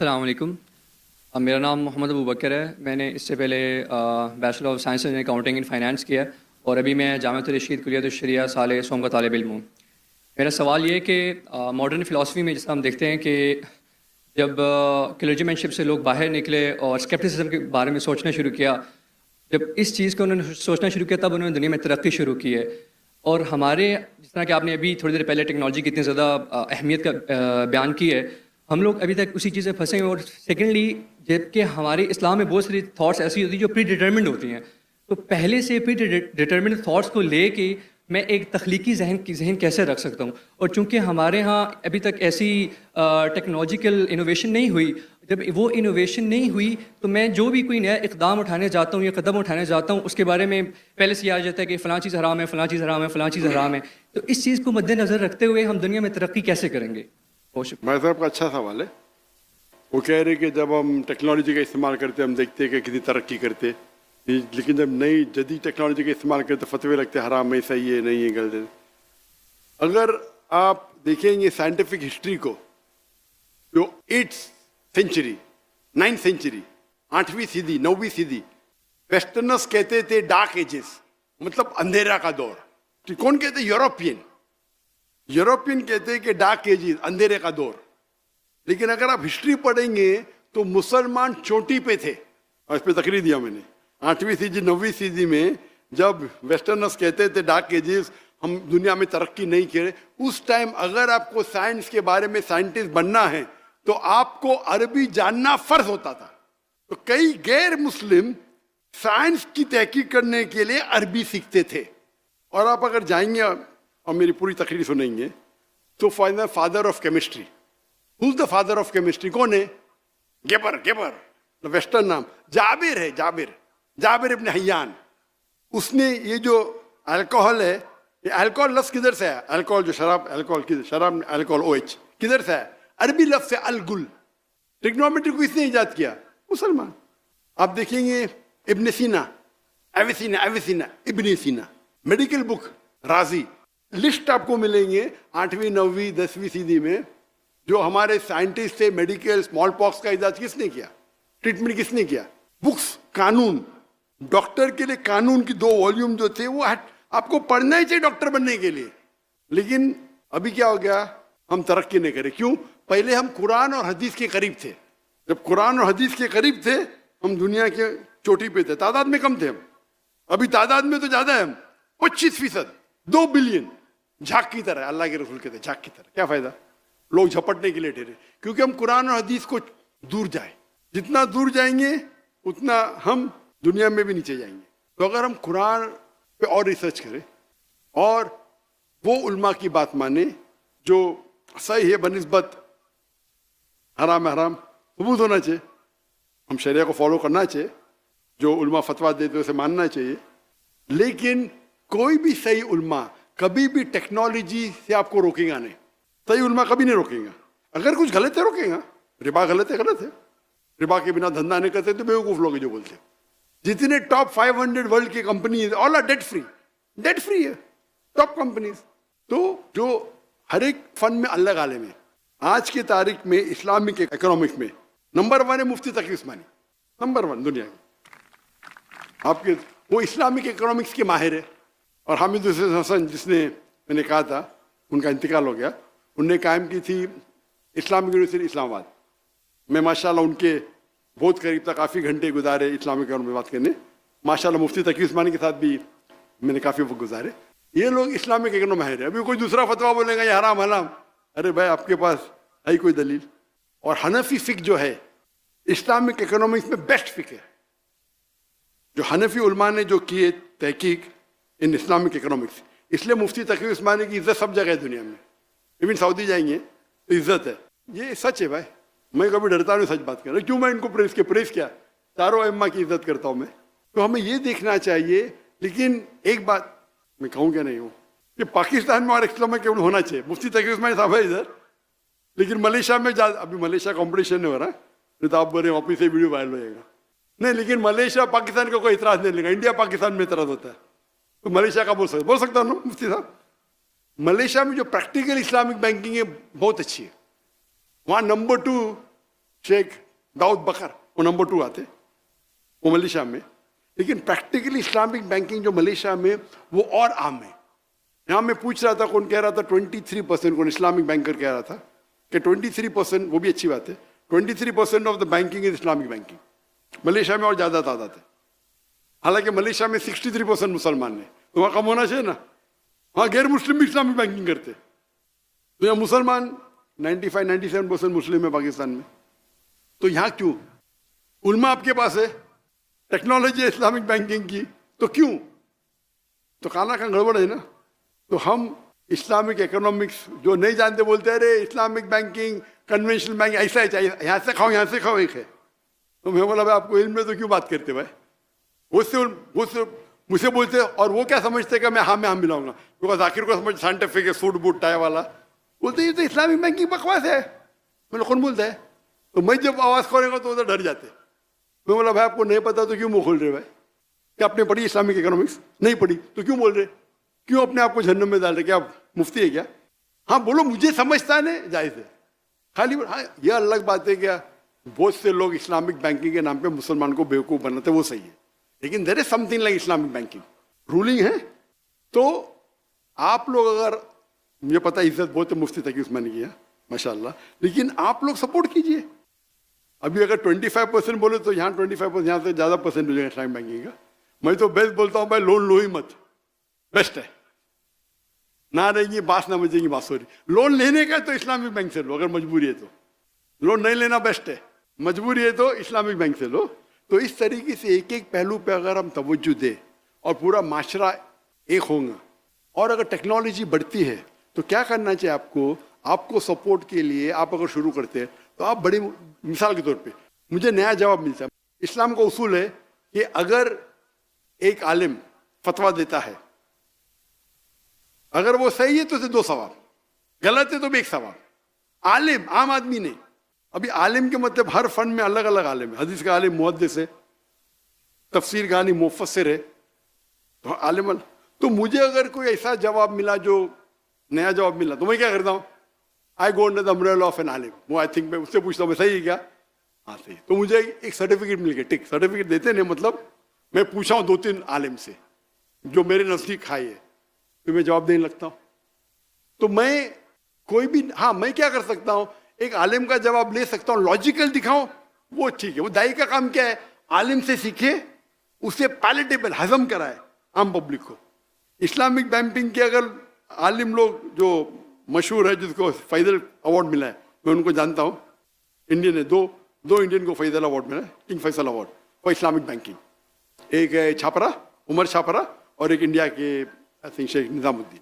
السلام علیکم. میرا نام محمد ابو بکر ہے. میں نے اس سے پہلے bachelor of science in accounting and finance کیا اور ابھی میں جامعۃ الرشید کلیۃ الشریعہ سال سوم کا طالب علم ہوں. میرا سوال یہ ہے کہ ماڈرن فلاسفی میں جس طرح ہم دیکھتے ہیں کہ جب کلرجی مین شپ سے لوگ باہر نکلے اور اسکیپٹسزم کے بارے میں سوچنا شروع کیا، جب اس چیز کو انہوں نے سوچنا شروع کیا تب انہوں نے دنیا میں ترقی شروع کی ہے. اور ہمارے جس طرح کہ آپ نے ابھی تھوڑی دیر پہلے ٹیکنالوجی کی اتنی زیادہ اہمیت کا بیان کی ہے، ہم لوگ ابھی تک اسی چیز سے پھنسے ہیں. اور سیکنڈلی جب کہ ہمارے اسلام میں بہت ساری تھاٹس ایسی ہوتی ہیں جو پری ڈیٹرمنڈ ہوتی ہیں، تو پہلے سے پری ڈیٹرمنڈ تھاٹس کو لے کے میں ایک تخلیقی ذہن کیسے رکھ سکتا ہوں؟ اور چونکہ ہمارے ہاں ابھی تک ایسی ٹیکنالوجیکل انوویشن نہیں ہوئی، جب وہ انوویشن نہیں ہوئی تو میں جو بھی کوئی نیا اقدام اٹھانے جاتا ہوں یا قدم اٹھانے جاتا ہوں اس کے بارے میں پہلے سے یہ آ جاتا ہے کہ فلاں چیز حرام ہے، فلاں چیز حرام ہے، فلاں چیز حرام ہے. تو اس چیز کو مد نظر رکھتے ہوئے ہم دنیا میں ترقی کیسے کریں گے؟ بہت شکریہ. بھائی صاحب کا اچھا سوال ہے. وہ کہہ رہے کہ جب ہم ٹیکنالوجی کا استعمال کرتے ہم دیکھتے کہ کتنی ترقی کرتے، لیکن جب نئی جدید ٹیکنالوجی کا استعمال کرتے فتوے لگتے حرام ہے، صحیح ہے، نہیں ہے، غلط ہے. اگر آپ دیکھیں گے سائنٹیفک ہسٹری کو، جو 8th سینچری 9th سینچری 8ویں صدی 9ویں صدی ویسٹرنرز کہتے تھے ڈارک ایجز، مطلب اندھیرا کا دور. کون کہتے؟ یوروپین کہتے کہ ڈارک ایجز، اندھیرے کا دور. لیکن اگر آپ ہسٹری پڑھیں گے تو مسلمان چوٹی پہ تھے، اور اس پہ تقریر دیا میں نے 8ویں صدی 9ویں صدی میں جب ویسٹرنرز کہتے تھے ڈارک ایجز، ہم دنیا میں ترقی نہیں کرے. اس ٹائم اگر آپ کو سائنس کے بارے میں سائنٹسٹ بننا ہے تو آپ کو عربی جاننا فرض ہوتا تھا. تو کئی غیر مسلم سائنس کی تحقیق کرنے کے لیے عربی سیکھتے تھے. اور آپ اگر جائیں گے اور میری پوری تقریر سنیں گے تو father of chemistry, who's the father of chemistry؟ کون ہے؟ گیبر ویسٹرن نام جابر ہے، جابر ابن حیان. اس نے یہ جو الکوہل ہے، یہ الکوہل لفظ کدھر سے ہے؟ الکوہل جو شراب، الکوہل OH کدھر سے ہے؟ عربی لفظ سے الگل. ٹیکنومیٹری کو اس نے ایجاد کیا، مسلمان. آپ دیکھیں گے ابن سینا، ایویسینا ابن سینا، میڈیکل بک رازی، لسٹ آپ کو ملیں گے 8ویں 9ویں 10ویں صدی میں جو ہمارے سائنٹسٹ تھے. میڈیکل اسمال پاکس کا ایجاد کس نے کیا؟ ٹریٹمنٹ کس نے کیا؟ بکس، قانون، ڈاکٹر کے لیے قانون کی 2 والیوم جو تھے وہ آپ کو پڑھنا ہی چاہیے ڈاکٹر بننے کے لیے. لیکن ابھی کیا ہو گیا؟ ہم ترقی نہیں کرے. کیوں؟ پہلے ہم قرآن اور حدیث کے قریب تھے. جب قرآن اور حدیث کے قریب تھے ہم دنیا کے چوٹی پہ تھے. تعداد میں کم تھے ہم، ابھی تعداد میں تو زیادہ ہے. ہم 25%، 2 بلین، جھاگ کی طرح. اللہ کے رسول کہتے ہیں جھاگ کی طرح. کیا فائدہ؟ لوگ جھپٹنے کے لیے ٹھہرے. کیونکہ ہم قرآن اور حدیث کو دور جائیں، جتنا دور جائیں گے اتنا ہم دنیا میں بھی نیچے جائیں گے. تو اگر ہم قرآن پہ اور ریسرچ کریں اور وہ علماء کی بات مانیں جو صحیح ہے بنسبت حرام حرام ثبوت ہونا چاہیے، ہم شریعہ کو فالو کرنا چاہیے، جو علماء فتویٰ دیتے اسے ماننا چاہیے. لیکن کوئی بھی صحیح علماء کبھی بھی ٹیکنالوجی سے آپ کو روکے گا نہیں. صحیح علماء کبھی نہیں روکیں گا. اگر کچھ غلط ہے روکیں گا. ربا غلط ہے، ربا کے بنا دھندا نہیں کرتے تو بیوقوف لوگ جو بولتے. جتنے ٹاپ 500 ورلڈ کی companies all are debt free ہے، ٹاپ کمپنیز. تو جو ہر ایک فن میں الگ عالم ہے. آج کی تاریخ میں اسلامک اکنامکس میں نمبر 1 ہے مفتی تقی عثمانی، نمبر 1 دنیا میں. آپ کے وہ اسلامک اکنامکس کے ماہر ہے. اور حامد حسن جس نے میں نے کہا تھا ان کا انتقال ہو گیا، انہوں نے قائم کی تھی اسلامک یونیورسٹی اسلام آباد. میں ماشاءاللہ ان کے بہت قریب تھا، کافی گھنٹے گزارے اسلامک اکنامکس میں بات کرنے. ماشاءاللہ مفتی تقی عثمانی کے ساتھ بھی میں نے کافی وقت گزارے. یہ لوگ اسلامک اکنامکس ماہر ہے. ابھی کوئی دوسرا فتویٰ بولے گا یہ حرام حلام، ارے بھائی آپ کے پاس ہے کوئی دلیل؟ اور حنفی فقہ جو ہے اسلامک اکنامکس میں بیسٹ فقہ ہے. جو حنفی علماء نے جو کیے تحقیق ان اسلامک اکنامکس، اس لیے مفتی تقی عثمانی کی عزت سب جگہ ہے دنیا میں. ایون سعودی جائیں گے تو عزت ہے. یہ سچ ہے بھائی، میں کبھی ڈرتا نہیں سچ بات کر رہا. کیوں میں ان کو پریس کیا؟ چاروں ائمہ کی عزت کرتا ہوں میں. تو ہمیں یہ دیکھنا چاہیے. لیکن ایک بات میں کہوں کہ نہیں ہوں کہ پاکستان میں اور اسلامک ہونا چاہیے. مفتی تقی عثمانی صاحب ہے ادھر، لیکن ملیشیا میں ابھی ملیشیا کمپٹیشن نہیں ہو رہا نہیں تو آپ بولے واپس سے ویڈیو وائرل ہو جائے گا. نہیں، لیکن ملیشیا پاکستان کا کوئی اعتراض نہیں لے گا. انڈیا پاکستان میں اعتراض ہوتا ہے تو ملیشیا کا بول سکتا ہوں مفتی صاحب. ملیشیا میں جو پریکٹیکل اسلامک بینکنگ ہے بہت اچھی ہے. وہاں نمبر 2 शेख दाऊद बकर, वो नंबर 2 आते, वो मलेशिया में। लेकिन प्रैक्टिकली इस्लामिक बैंकिंग जो मलेशिया में वो और आम है। यहाँ मैं पूछ रहा था, कौन कह रहा था 23%, कौन इस्लामिक बैंकर कह रहा था कि 23%, वो भी अच्छी बात है, 23% of the banking is Islamic banking. Malaysia में और ज़्यादा तादाद है, हालांकि मलेशिया में 63% मुसलमान है, तो वहाँ कम होना चाहिए ना। वहाँ गैर मुस्लिम भी इस्लामिक बैंकिंग करते, तो यहाँ मुसलमान 95-97% मुस्लिम है पाकिस्तान में। तो यहाँ क्यों? उल्मा आपके पास है, टेक्नोलॉजी है इस्लामिक बैंकिंग की, तो क्यों? तो खाना का गड़बड़ है ना। तो हम इस्लामिक इकोनॉमिक्स जो नहीं जानते बोलते हैं अरे इस्लामिक बैंकिंग कन्वेंशनल बैंक ऐसा ही चाहिए, यहाँ से खाओ यहाँ से खाओ एक है। तो मैं बोला भाई आपको इल्म में तो क्यों बात करते भाई? वो मुझसे बोलते और वो क्या समझते कि मैं हाँ मिलाऊंगा, बिकॉज आखिर को समझ साइंटिफिक है, सूट बूट टाई वाला, बोलते ये तो इस्लामिक बैंकिंग बकवास है। मैंने कौन बोलता है? तो मैं जब आवाज़ करेगा तो उधर डर जाते। मैं बोला भाई आपको नहीं पता तो क्यों मुँह खोल रहे भाई? क्या आपने पढ़ी इस्लामिक इकोनॉमिक्स? नहीं पढ़ी तो क्यों बोल रहे? क्यों अपने आप को जहन्नम में डाल रहे? क्या आप मुफ्ती है क्या? हाँ बोलो, मुझे समझता है, जायज़ है। खाली हाँ यह अलग बात है क्या बहुत से लोग इस्लामिक बैंकिंग के नाम पे मुसलमान को बेवकूफ़ बनाते, वो सही है, लेकिन there is something like Islamic banking ruling है। तो आप लोग, अगर मुझे पता है इज्जत बहुत मुफ्ती तक उस्मानी की है माशाल्लाह, लेकिन आप लोग सपोर्ट कीजिए। अभी अगर 25% बोले तो यहाँ 25%, यहाँ से ज़्यादा परसेंट हो जाएगा इस्लामिक बैंकिंग का। मैं तो बेस्ट बोलता हूँ भाई, लोन लो ही मत, बेस्ट है। ना रहेंगी बांस ना बजेंगी बांसुरी। लोन लेने का तो इस्लामिक बैंक से लो, अगर मजबूरी है तो। लोन नहीं लेना बेस्ट है, मजबूरी है तो इस्लामिक बैंक से लो। तो इस तरीके से एक एक पहलू पे अगर हम तवज्जो दें और पूरा माशरा एक होगा, और अगर टेक्नोलॉजी बढ़ती है तो क्या करना चाहिए आपको सपोर्ट के लिए आप अगर शुरू करते हैं तो आप बड़ी मिसाल के तौर पे मुझे नया जवाब मिलता है। इस्लाम का उसूल है कि अगर एक आलिम फतवा देता है, अगर वो सही है तो उसे 2 सवाब, गलत है तो भी 1 सवाब। आलिम आम आदमी नहीं। अभी आलिम के मतलब हर फन में अलग अलग आलिम है। हदीस का आलिम मुहद्दिस है, तफसीर का आलिम मुफस्सिर है, तो आलिम। तो मुझे अगर कोई ऐसा जवाब मिला जो नया जवाब मिला तो मैं क्या करता हूँ? I go under the umbrella of an आलिम। वो आई थिंक मैं उससे पूछता हूँ सही है क्या? हाँ सही। तो मुझे एक सर्टिफिकेट मिल गया, टिक। सर्टिफिकेट देते नहीं मतलब मैं पूछा हूँ 2-3 आलिम से जो मेरे नज़दीक खाई है, तो मैं जवाब देने लगता हूँ। तो मैं कोई भी, हाँ मैं क्या कर सकता हूँ, एक आलिम का जवाब ले सकता हूँ, लॉजिकल दिखाऊं, वो ठीक है। वो दाई का काम क्या है? आलिम से सीखे, उसे पैलेटेबल हजम कराए आम पब्लिक को। इस्लामिक बैंकिंग के अगर आलिम लोग जो मशहूर है, जिसको फैजल अवार्ड मिला है, मैं उनको जानता हूँ, इंडियन है, दो इंडियन को फैजल अवार्ड मिला है, King Faisal award for Islamic banking. एक है छापरा, उमर छापरा, और एक इंडिया के आई थिंक शेख निजामुद्दीन।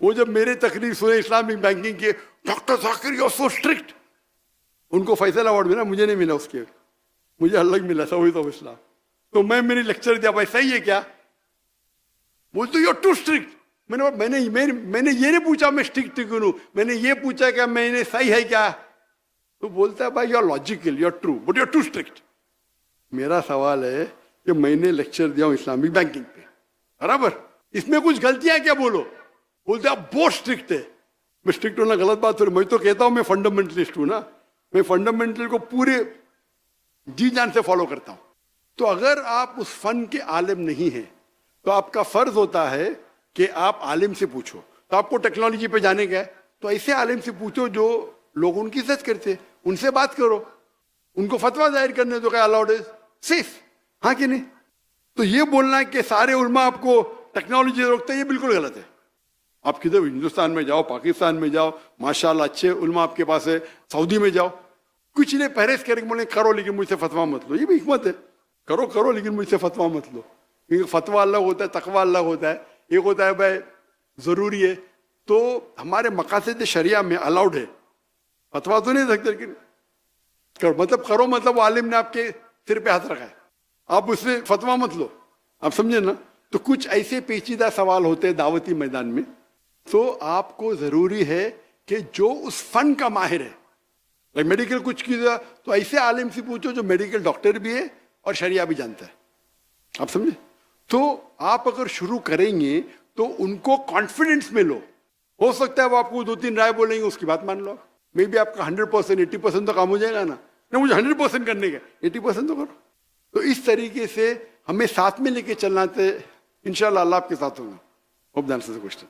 वो जब मेरे तकरीर सुने इस्लामिक बैंकिंग के, doctor Zakir you are so strict, उनको फैसल अवार्ड मिला, मुझे नहीं मिला, उसके मुझे अलग मिला सऊद ऑफ इस्लाम। तो मैंने लेक्चर दिया, भाई सही है क्या? बोलते यू आर टू स्ट्रिक्ट। मैंने ये नहीं पूछा मैं स्ट्रिक्ट क्यों हूं, मैंने ये पूछा क्या मैंने सही है क्या? तो बोलता है भाई you are logical, you are true, but you are too strict. मेरा सवाल है कि मैंने लेक्चर दिया हूं इस्लामिक बैंकिंग पे, बराबर, इसमें कुछ गलतियां क्या? बोलो। बोलते आप बहुत स्ट्रिक्ट है। मैं स्ट्रिक्ट होना गलत बात है, मैं तो कहता हूं मैं फंडामेंटलिस्ट हूं ना, मैं फंडामेंटल को पूरे जी जान से फॉलो करता हूं। तो अगर आप उस फन के आलिम नहीं हैं तो आपका फर्ज होता है कि आप आलिम से पूछो। तो आपको टेक्नोलॉजी पे जाने का है तो ऐसे आलिम से पूछो जो लोग उनकी इज्जत करते, उनसे बात करो, उनको फतवा जाहिर करने दो, क्या अलाउड इज सेफ, हाँ कि नहीं? तो ये बोलना कि सारे उलमा आपको टेक्नोलॉजी रोकते हैं, ये बिल्कुल गलत है। आप किधर हिंदुस्तान में जाओ, पाकिस्तान में जाओ, माशाल्लाह अच्छे उलमा आपके पास है, सऊदी में जाओ, कुछ नहीं परहेज करके बोले करो लेकिन मुझसे फतवा मत लो, ये भी हिकमत है। करो लेकिन मुझसे फतवा मत लो, क्योंकि फतवा अलग होता है, तकवा अलग होता है। एक होता है भाई ज़रूरी है, तो हमारे मकासद शरिया में अलाउड है, फतवा तो नहीं सकते, लेकिन करो मतलब वो आलिम ने आपके सिर पे हाथ रखा है, आप उससे फतवा मत लो, आप समझे ना? तो कुछ ऐसे पेचीदा सवाल होते हैं दावती मैदान में, तो आपको ज़रूरी है कि जो उस फन का माहिर है, लाइक मेडिकल कुछ किया तो ऐसे आलिम से पूछो जो मेडिकल डॉक्टर भी है और शरिया भी जानता है, आप समझे? तो आप अगर शुरू करेंगे तो उनको कॉन्फिडेंस में लो। हो सकता है वो आपको 2-3 राय बोलेंगे, उसकी बात मान लो, मे बी आपका 100% 80% तो काम हो जाएगा ना। نہ مجھے 100% کرنے کا 80% تو کرو. تو اس طریقے سے ہمیں ساتھ میں لے کے چلنا تھے. انشاءاللہ اللہ آپ کے ساتھ ہوگا. Hope the answers the question.